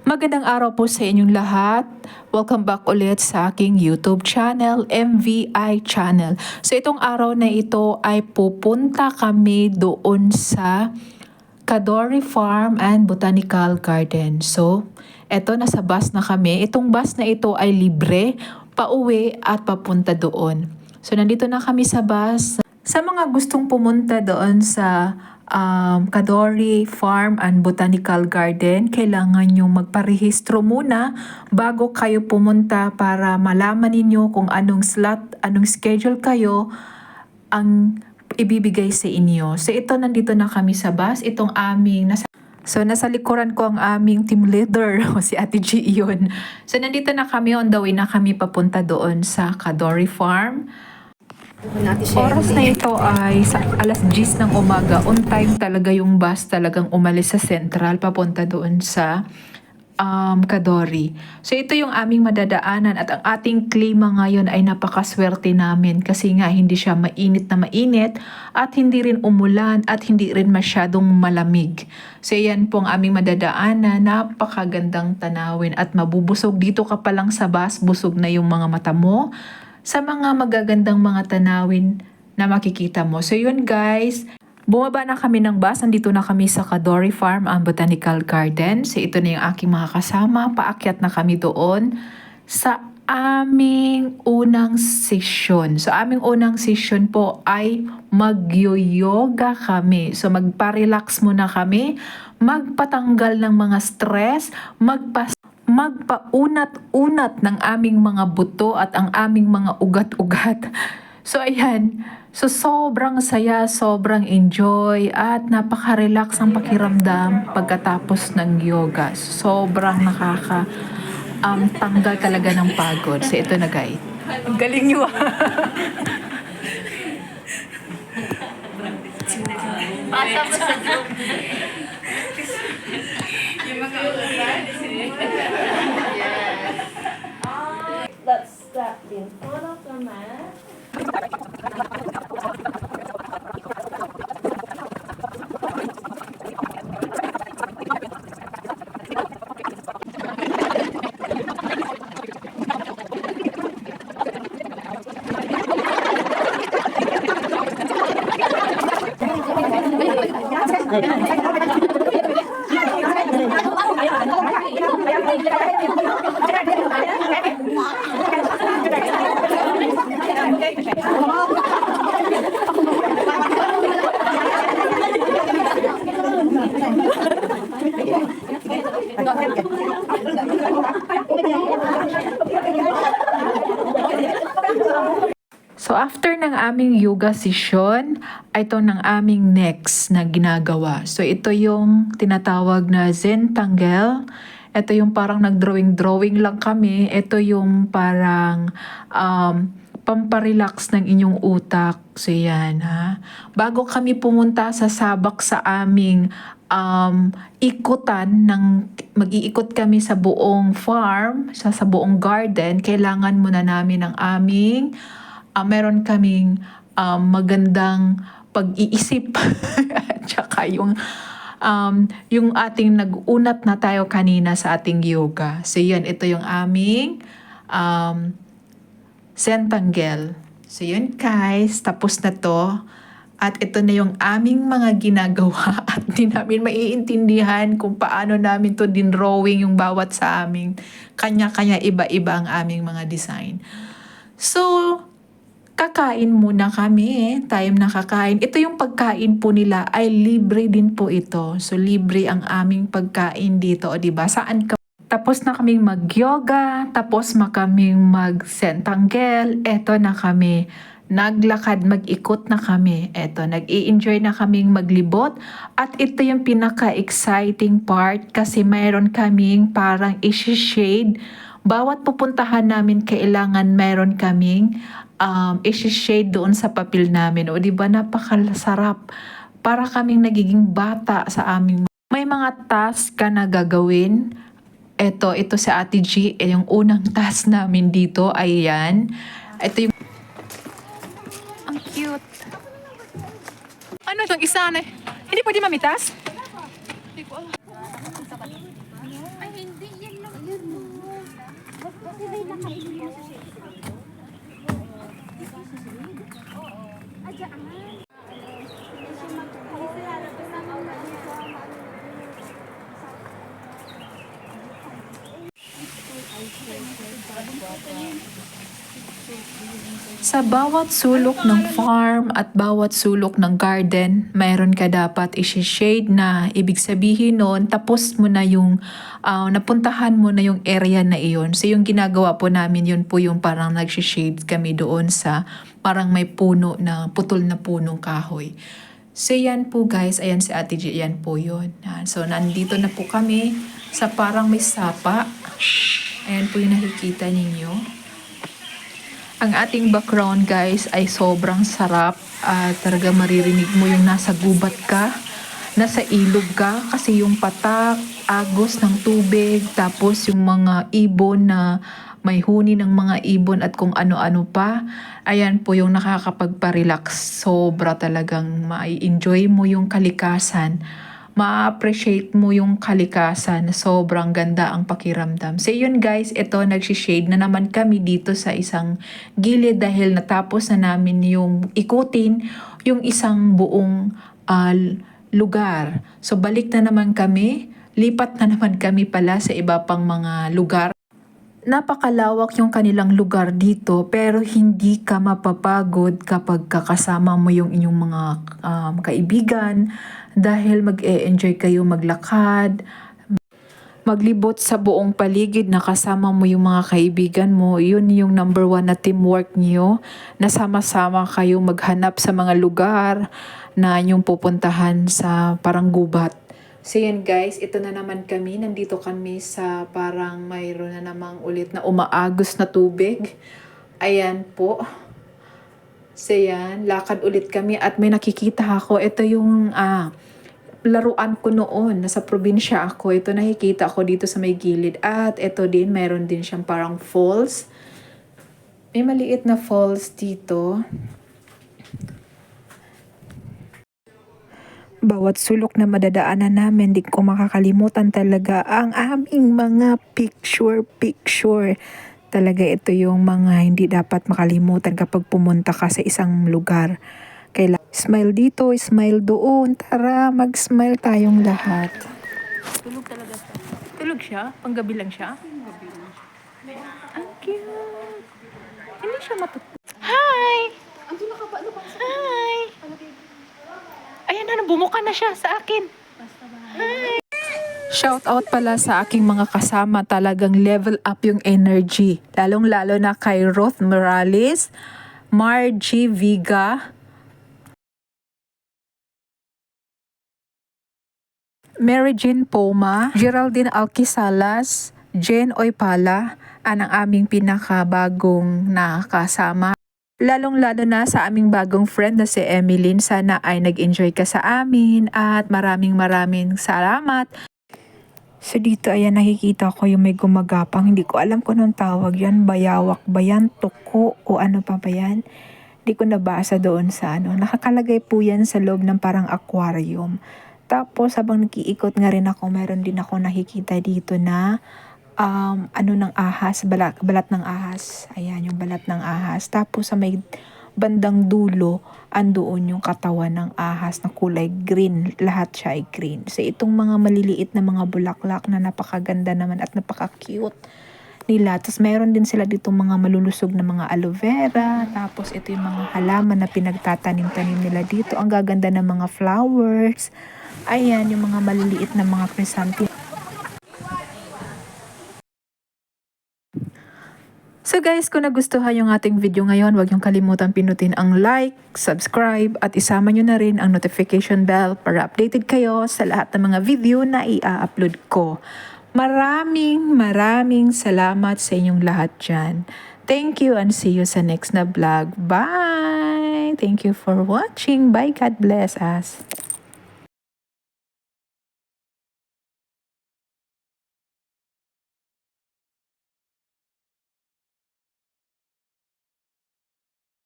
Magandang araw po sa inyong lahat. Welcome back ulit sa aking YouTube channel, MVI channel. So itong araw na ito ay pupunta kami doon sa Cadore Farm and Botanical Garden. So eto, nasa bus na kami. Itong bus na ito ay libre, pauwi at papunta doon. So nandito na kami sa bus. Sa mga gustong pumunta doon sa Cadore Farm and Botanical Garden, kailangan nyo magparehistro muna bago kayo pumunta para malaman ninyo kung anong slot, anong schedule kayo ang ibibigay sa inyo. So ito, nandito na kami sa bus. Itong aming nasa likuran ko ang aming team leader, si Ate G yun. So nandito na kami, on the way na kami papunta doon sa Cadore Farm. Oras na ito ay sa alas 10 ng umaga. On time talaga yung bus talagang umalis sa Central papunta doon sa Cadore. So ito yung aming madadaanan at ang ating klima ngayon ay napakaswerte namin kasi nga hindi siya mainit na mainit at hindi rin umulan at hindi rin masyadong malamig. So yan po ang aming madadaanan, napakagandang tanawin at mabubusog dito ka pa lang sa bus, busog na yung mga mata mo sa mga magagandang mga tanawin na makikita mo. So yun guys, bumaba na kami ng bus, nandito na kami sa Cadore Farm and Botanical Garden. So ito na yung aking mga kasama, paakyat na kami doon sa aming unang session. So aming unang session po ay mag-yoga kami. So magpa-relax muna kami, magpatanggal ng mga stress, magpaunat-unat ng aming mga buto at ang aming mga ugat-ugat. So ayan, so sobrang saya, sobrang enjoy at napaka-relax ang pakiramdam pagkatapos ng yoga. Sobrang tanggal talaga ng pagod. So ito na guys. Ang galing nyo Pasa mo sa group. Yung mga ulan. Let's step in front of the mat. So after ng aming yoga session, ito ng aming next na ginagawa. So ito yung tinatawag na Zen Tangle. Ito yung parang nag-drawing lang kami. Ito yung parang pamparelax ng inyong utak. So yan ha. Bago kami pumunta sa sabak sa aming ikutan mag-iikot kami sa buong farm, sa buong garden, kailangan muna namin ang aming meron kaming magandang pag-iisip at saka yung ating nag-unat na tayo kanina sa ating yoga. So yun, ito yung aming Zen Tangle. So yun guys, tapos na to. At ito na yung aming mga ginagawa at di namin maiintindihan kung paano namin to dinrawing yung bawat sa aming kanya-kanya, iba-iba ang aming mga design. So, kakain muna kami. Time na kakain. Ito yung pagkain po nila ay libre din po ito. So libre ang aming pagkain dito. O diba? Saan ka? Tapos na kaming mag-yoga. Tapos na kaming mag-Zen Tangle. Eto na kami. Naglakad, mag-ikot na kami. Eto, nag-i-enjoy na kaming maglibot. At ito yung pinaka-exciting part kasi mayroon kaming parang isi-shade. Bawat pupuntahan namin, kailangan mayroon kaming isi-shade doon sa papel namin. O diba, napakasarap. Para kaming nagiging bata sa aming. May mga task ka na gagawin. Ito si Ate G. Yung unang task namin dito ay yan. Ito yung ang cute. Ano itong isa na? Hindi pwede mamitas? Hindi ko alam. Ay, hindi Sa bawat sulok ng farm at bawat sulok ng garden, mayroon ka dapat isi-shade na ibig sabihin nun, tapos mo na yung, napuntahan mo na yung area na iyon. So yung ginagawa po namin yun po yung parang nag-shade kami doon sa parang may puno na putol na punong kahoy. So yan po guys, ayan si Ate G, yan po yun. Yan. So nandito na po kami sa parang may sapa. Ayan po yung nakikita ninyo. Ang ating background guys ay sobrang sarap at talaga maririnig mo yung nasa gubat ka, nasa ilog ka kasi yung patak, agos ng tubig, tapos yung mga ibon na may huni ng mga ibon at kung ano-ano pa. Ayan po yung nakakapagpa-relax. Sobra talagang ma-enjoy mo yung kalikasan. Ma-appreciate mo yung kalikasan. Sobrang ganda ang pakiramdam. So yun guys, ito nagsishade na naman kami dito sa isang gilid dahil natapos na namin yung ikutin yung isang buong lugar. So balik na naman kami, lipat na naman kami pala sa iba pang mga lugar. Napakalawak yung kanilang lugar dito pero hindi ka mapapagod kapag kakasama mo yung inyong mga kaibigan dahil mag-e-enjoy kayo maglakad, maglibot sa buong paligid na kasama mo yung mga kaibigan mo. Yun yung number 1 na teamwork niyo, na sama-sama kayo maghanap sa mga lugar na inyong pupuntahan sa parang gubat. So yan guys, ito na naman kami. Nandito kami sa parang mayroon na namang ulit na umaagos na tubig. Ayan po. So yan, lakad ulit kami at may nakikita ako. Ito yung laruan ko noon. Nasa probinsya ako. Ito nakikita ko dito sa may gilid. At ito din, mayroon din siyang parang falls. May maliit na falls dito. Bawat sulok na madadaanan namin, di ko makakalimutan talaga ang aming mga picture. Talaga ito yung mga hindi dapat makalimutan kapag pumunta ka sa isang lugar. Kailangan smile dito, smile doon. Tara, mag-smile tayong lahat. Tulog talaga siya. Tulog siya? Panggabi lang siya? Gabi lang siya. Ang cute. Hindi siya matutulog. Hi! Hi! Ayan na, bumuka na siya sa akin. Hi! Shout out pala sa aking mga kasama, talagang level up yung energy. Lalong-lalo na kay Ruth Morales, Margie Viga, Mary Jean Poma, Geraldine Alquisalas, Jen Oypala, ang aming pinakabagong nakasama. Lalong-lalo na sa aming bagong friend na si Emeline. Sana ay nag-enjoy ka sa amin at maraming salamat. So dito ayan nakikita ko yung may gumagapang. Hindi ko alam kung anong tawag yan. Bayawak ba yan? Tuko o ano pa ba yan? Hindi ko nabasa doon sa ano. Nakakalagay po yan sa loob ng parang aquarium. Tapos habang nag-iikot nga rin ako, meron din ako nakikita dito na ng ahas, balat ng ahas. Ayan, yung balat ng ahas. Tapos sa may bandang dulo, andoon yung katawan ng ahas na kulay green. Lahat siya ay green. So itong mga maliliit na mga bulaklak na napakaganda naman at napaka-cute nila. Tapos mayroon din sila dito mga malulusog na mga aloe vera. Tapos ito yung mga halaman na pinagtatanim-tanim nila dito. Ang gaganda ng mga flowers. Ayan, yung mga maliliit na mga chrysanthemum. So guys, kung nagustuhan yung ating video ngayon, huwag yung kalimutan pinutin ang like, subscribe, at isama nyo na rin ang notification bell para updated kayo sa lahat ng mga video na i-upload ko. Maraming salamat sa inyong lahat dyan. Thank you and see you sa next na vlog. Bye! Thank you for watching. Bye. God bless us.